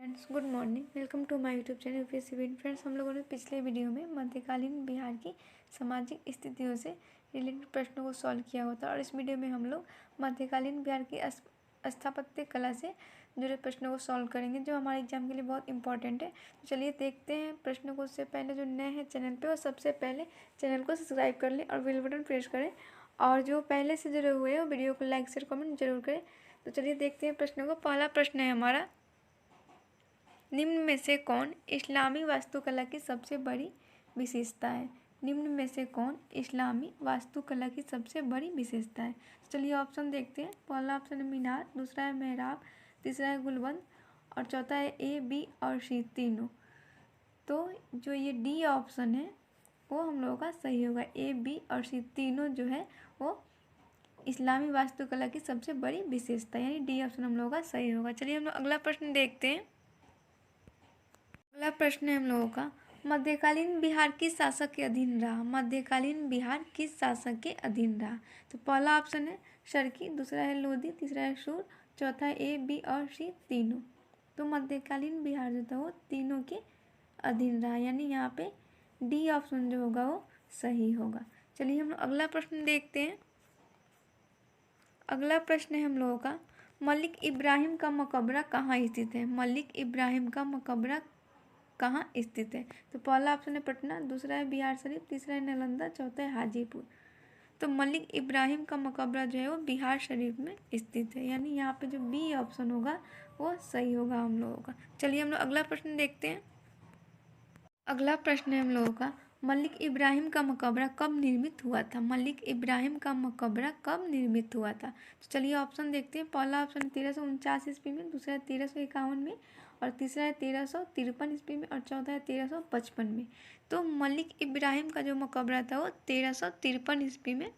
Friends good morning, welcome to my YouTube channel UPSC win. Friends, हम लोगों ने पिछले वीडियो में मध्यकालीन बिहार की सामाजिक स्थितियों से रिलेटेड प्रश्नों को सॉल्व किया होता है और इस वीडियो में हम लोग मध्यकालीन बिहार की स्थापत्य कला से जुड़े प्रश्नों को सॉल्व करेंगे, जो हमारे एग्जाम के लिए बहुत इंपॉर्टेंट है। तो चलिए देखते हैं प्रश्नों को। उससे पहले जो नए हैं चैनल पर, वो सबसे पहले चैनल को सब्सक्राइब कर लें और बेल बटन प्रेस करें, और जो पहले से जुड़े हुए हैं वो वीडियो को लाइक शेयर कमेंट जरूर करें। तो चलिए देखते हैं प्रश्नों को। पहला प्रश्न है हमारा, निम्न में से कौन इस्लामी वास्तुकला की सबसे बड़ी विशेषता है? निम्न में से कौन इस्लामी वास्तुकला की सबसे बड़ी विशेषता है? चलिए ऑप्शन देखते हैं। पहला ऑप्शन है मीनार, दूसरा है मेहराब, तीसरा है गुलबंद और चौथा है ए, बी और सी तीनों। तो जो ये डी ऑप्शन है वो हम लोगों का सही होगा। ए, बी और सी तीनों जो है वो इस्लामी वास्तुकला की सबसे बड़ी विशेषता, यानी डी ऑप्शन हम लोगों का सही होगा। चलिए हम लोग अगला प्रश्न देखते हैं। अगला प्रश्न है हम लोगों का, मध्यकालीन बिहार किस शासक के अधीन रहा? मध्यकालीन बिहार किस शासक के अधीन रहा? तो पहला ऑप्शन है शर्की, दूसरा है लोधी, तीसरा है सूर, चौथा है ए, बी और सी तीनों। तो मध्यकालीन बिहार जो था वो तीनों के अधीन रहा, यानी यहाँ पे डी ऑप्शन जो होगा वो सही होगा। चलिए हम लोग अगला प्रश्न देखते हैं। अगला प्रश्न है हम लोगों का, मलिक इब्राहिम का मकबरा कहाँ स्थित है? मलिक इब्राहिम का मकबरा कहाँ स्थित है? तो पहला ऑप्शन है पटना, दूसरा है बिहार शरीफ, तीसरा है नालंदा, चौथा है हाजीपुर। तो मलिक इब्राहिम का मकबरा जो है वो बिहार शरीफ में स्थित है, यानी यहाँ पे जो बी ऑप्शन होगा वो सही होगा हम लोगों का। चलिए हम लोग अगला प्रश्न देखते हैं। अगला प्रश्न है हम लोगों का, मलिक इब्राहिम का मकबरा कब निर्मित हुआ था? मलिक इब्राहिम का मकबरा कब निर्मित हुआ था? तो चलिए ऑप्शन देखते हैं। पहला ऑप्शन 1349 ईस्वी में, दूसरा है 1351 में और तीसरा है 1353 ईस्वी में और चौथा है 1355 में। तो मलिक इब्राहिम का जो मकबरा था वो 1353 ईस्वी में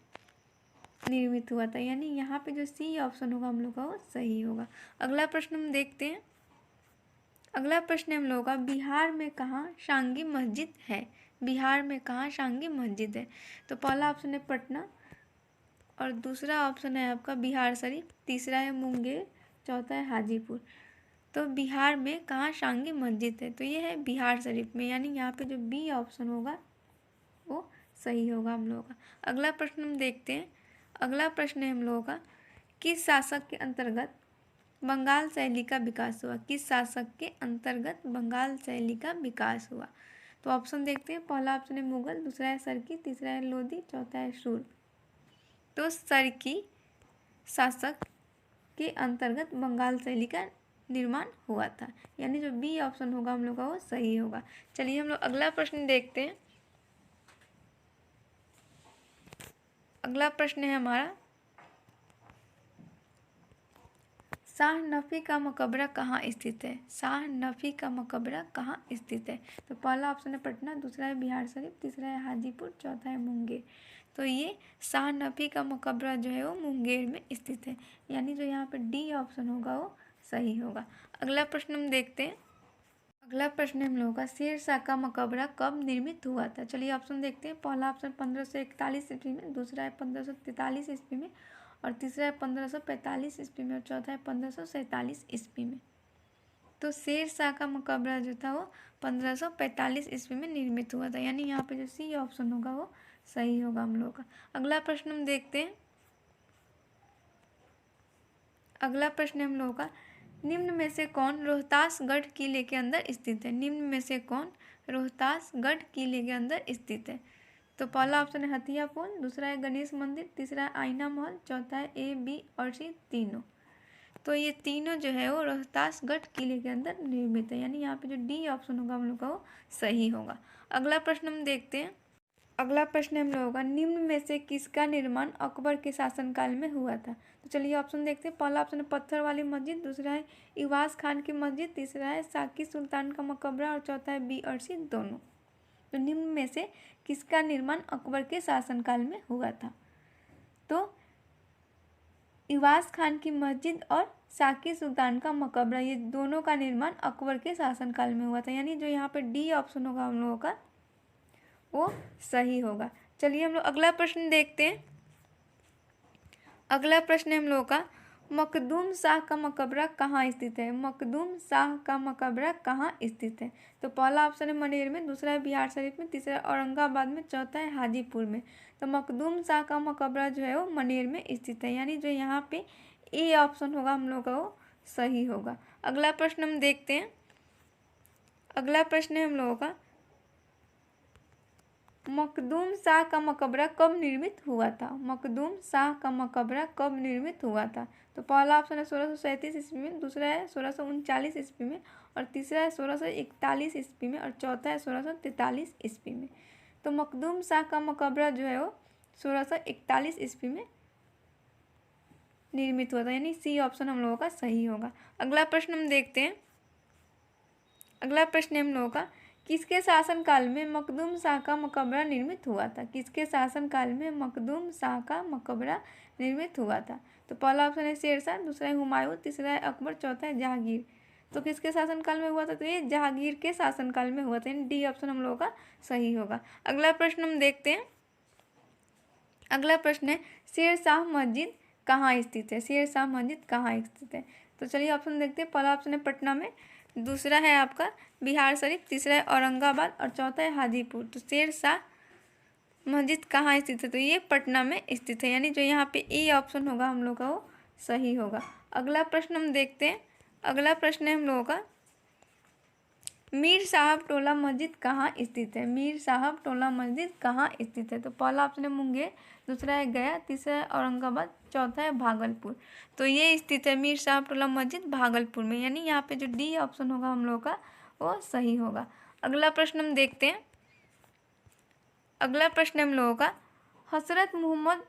निर्मित हुआ था, यानी यहाँ पे जो सी ऑप्शन होगा हम लोग का वो सही होगा। अगला प्रश्न हम देखते हैं। अगला प्रश्न है हम लोगों का, बिहार में कहाँ शांगी मस्जिद है? बिहार में कहाँ शांगी मस्जिद है? तो पहला ऑप्शन है पटना और दूसरा ऑप्शन है आपका बिहार शरीफ, तीसरा है मुंगेर, चौथा है हाजीपुर। तो बिहार में कहाँ शांगी मस्जिद है? तो ये है बिहार शरीफ में, यानी यहाँ पे जो बी ऑप्शन होगा वो सही होगा हम लोगों का। अगला प्रश्न हम देखते हैं। अगला प्रश्न है हम लोगों का, किस शासक के अंतर्गत बंगाल शैली का विकास हुआ? किस शासक के अंतर्गत बंगाल शैली का विकास हुआ? तो ऑप्शन देखते हैं। पहला ऑप्शन है मुगल, दूसरा है सरकी, तीसरा है लोधी, चौथा है सूर। तो सरकी शासक के अंतर्गत बंगाल शैली का निर्माण हुआ था, यानी जो बी ऑप्शन होगा हम लोग का वो सही होगा। चलिए हम लोग अगला प्रश्न देखते हैं। अगला प्रश्न है हमारा, शाह नफी का मकबरा कहाँ स्थित है? शाह नफी का मकबरा कहाँ स्थित है? तो पहला ऑप्शन है पटना, दूसरा है बिहार शरीफ, तीसरा है हाजीपुर, चौथा है मुंगेर। तो ये शाह नफी का मकबरा जो है वो मुंगेर में स्थित है, यानी जो यहाँ पे डी ऑप्शन होगा वो सही होगा। अगला प्रश्न हम देखते हैं। अगला प्रश्न हम लोगों का, शेर शाह का मकबरा कब निर्मित हुआ था? चलिए ऑप्शन देखते हैं। पहला ऑप्शन 1541 ईस्वी में, दूसरा है 1543 ईस्वी में और तीसरा है 1545 ईस्वी में और चौथा है 1547 ईस्वी में। तो शेर शाह का मकबरा जो था वो 1545 ईस्वी में निर्मित हुआ था, यानी यहाँ पे जो सी ऑप्शन होगा वो सही होगा हम लोग का। अगला प्रश्न हम देखते हैं। अगला प्रश्न हम लोगों का, निम्न में से कौन रोहतासगढ़ किले के अंदर स्थित है? निम्न में से कौन रोहतासगढ़ किले के अंदर स्थित है? तो पहला ऑप्शन है हथिया पुल, दूसरा है गणेश मंदिर, तीसरा है आईना महल, चौथा है ए, बी और सी तीनों। तो ये तीनों जो है वो रोहतासगढ़ किले के अंदर निर्मित है, यानी यहाँ पे जो डी ऑप्शन होगा हम लोग का वो सही होगा। अगला प्रश्न हम देखते हैं। अगला प्रश्न हम लोगों का, निम्न में से किसका निर्माण अकबर के शासनकाल में हुआ था? तो चलिए ऑप्शन देखते हैं। पहला ऑप्शन है पत्थर वाली मस्जिद, दूसरा है इवास खान की मस्जिद, तीसरा है साकी सुल्तान का मकबरा और चौथा है बी और सी दोनों। तो निम्न में से किसका निर्माण अकबर के शासनकाल में हुआ था? तो इवास खान की मस्जिद और साकी सुल्तान का मकबरा, ये दोनों का निर्माण अकबर के शासनकाल में हुआ था, यानी जो यहाँ पर डी ऑप्शन होगा हम लोगों का वो सही होगा। चलिए हम लोग अगला प्रश्न देखते हैं। अगला प्रश्न है हम लोगों का, मखदूम शाह का मकबरा कहाँ स्थित है? मखदूम शाह का मकबरा कहाँ स्थित है? तो पहला ऑप्शन है मनेर में, दूसरा है बिहार शरीफ में, तीसरा औरंगाबाद में, चौथा है हाजीपुर में। तो मखदूम शाह का मकबरा जो है वो मनेर में स्थित है, यानी जो यहाँ पे ए ऑप्शन होगा हम लोग का वो सही होगा। अगला प्रश्न हम देखते हैं। अगला प्रश्न है हम लोगों का, मखदूम शाह का मकबरा कब निर्मित हुआ था? मखदूम शाह का मकबरा कब निर्मित हुआ था? तो पहला ऑप्शन है 1637 ईस्वी में, दूसरा है 1639 ईस्वी में, और तीसरा है 1641 ईस्वी में, और चौथा है 1643 ईस्वी में। तो मखदूम शाह का मकबरा जो है वो 1641 ईस्वी में निर्मित हुआ था, यानी सी ऑप्शन हम लोगों का सही होगा। अगला प्रश्न हम देखते हैं। अगला प्रश्न है हम लोगों का, किसके शासनकाल में मखदूम शाह का मकबरा निर्मित हुआ था? किसके शासनकाल में मखदूम शाह का मकबरा निर्मित हुआ था? तो पहला ऑप्शन है शेरशाह, दूसरा है हुमायूं, तीसरा है अकबर, चौथा है जहांगीर। तो किसके शासनकाल में हुआ था? तो ये जहांगीर के शासनकाल में हुआ था, यानी डी ऑप्शन हम लोगों का सही होगा। अगला प्रश्न हम देखते हैं। अगला प्रश्न है, शेरशाह मस्जिद कहाँ स्थित है? शेरशाह मस्जिद कहाँ स्थित है? तो चलिए ऑप्शन देखते हैं। पहला ऑप्शन है पटना में, दूसरा है आपका बिहार शरीफ, तीसरा है औरंगाबाद, और चौथा है हाजीपुर। तो शेरशाह मस्जिद कहाँ स्थित है? तो ये पटना में स्थित है, यानी जो यहाँ पे ए ऑप्शन होगा हम लोग का वो सही होगा। अगला प्रश्न हम देखते हैं। अगला प्रश्न है हम लोगों का, मीर साहब टोला मस्जिद कहाँ स्थित है? मीर साहब टोला मस्जिद कहाँ स्थित है? तो पहला ऑप्शन है मुंगेर, दूसरा है गया, तीसरा है औरंगाबाद, चौथा है भागलपुर। तो ये स्थित है मीर साहब टोला मस्जिद भागलपुर में, यानी यहाँ पे जो डी ऑप्शन होगा हम लोग का वो सही होगा। अगला प्रश्न हम देखते हैं। अगला प्रश्न हम लोगों का, हजरत मोहम्मद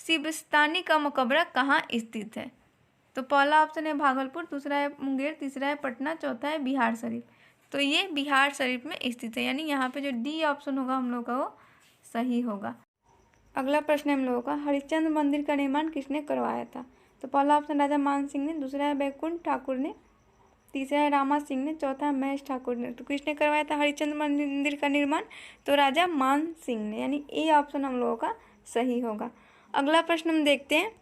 सिबिस्तानी का मकबरा कहाँ स्थित है? तो पहला ऑप्शन है भागलपुर, दूसरा है मुंगेर, तीसरा है पटना, चौथा है बिहार शरीफ। तो ये बिहार शरीफ में स्थित है, यानी यहाँ पे जो डी ऑप्शन होगा हम लोग का वो सही होगा। अगला प्रश्न है हम लोगों का, हरिश्चंद्र मंदिर का निर्माण किसने करवाया था? तो पहला ऑप्शन राजा मान सिंह ने, दूसरा है बैकुंठ ठाकुर ने, तीसरा है रामा सिंह ने, चौथा है महेश ठाकुर ने। तो किसने करवाया था हरिश्चंद्र मंदिर का निर्माण? तो राजा मान सिंह ने, यानी ए ऑप्शन हम लोगों का सही होगा। अगला प्रश्न हम देखते हैं।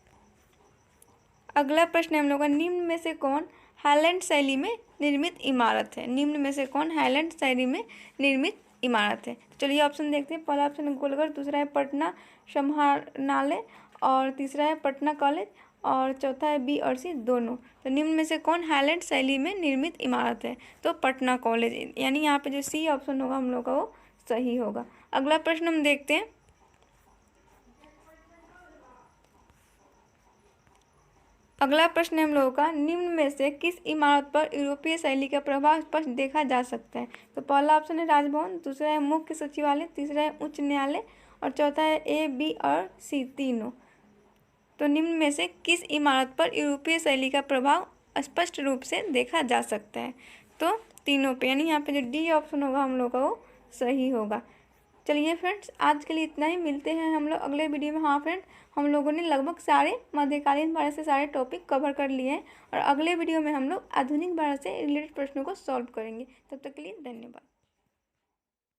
अगला प्रश्न है हम लोग का, निम्न में से कौन हाईलैंड शैली में निर्मित इमारत है? निम्न में से कौन हाईलैंड शैली में निर्मित इमारत है? तो चलिए ऑप्शन देखते हैं। पहला ऑप्शन है गोलघर, दूसरा है पटना समाहरणालय, और तीसरा है पटना कॉलेज, और चौथा है बी और सी दोनों। तो निम्न में से कौन हाईलैंड शैली में निर्मित इमारत है? तो पटना कॉलेज, यानी यहाँ पे जो सी ऑप्शन होगा हम लोग का वो सही होगा। अगला प्रश्न हम देखते हैं। अगला प्रश्न है हम लोगों का, निम्न में से किस इमारत पर यूरोपीय शैली का प्रभाव स्पष्ट देखा जा सकता है? तो पहला ऑप्शन है राजभवन, दूसरा है मुख्य सचिवालय, तीसरा है उच्च न्यायालय, और चौथा है ए, बी और सी तीनों। तो निम्न में से किस इमारत पर यूरोपीय शैली का प्रभाव स्पष्ट रूप से देखा जा सकता है? तो तीनों पे, यानी यहाँ पे जो डी ऑप्शन होगा हम लोग का वो सही होगा। चलिए फ्रेंड्स, आज के लिए इतना ही। मिलते हैं हम लोग अगले वीडियो में। हाँ फ्रेंड, हम लोगों ने लगभग सारे मध्यकालीन भारत से सारे टॉपिक कवर कर लिए हैं, और अगले वीडियो में हम लोग आधुनिक भारत से रिलेटेड प्रश्नों को सॉल्व करेंगे। तब तक के लिए धन्यवाद।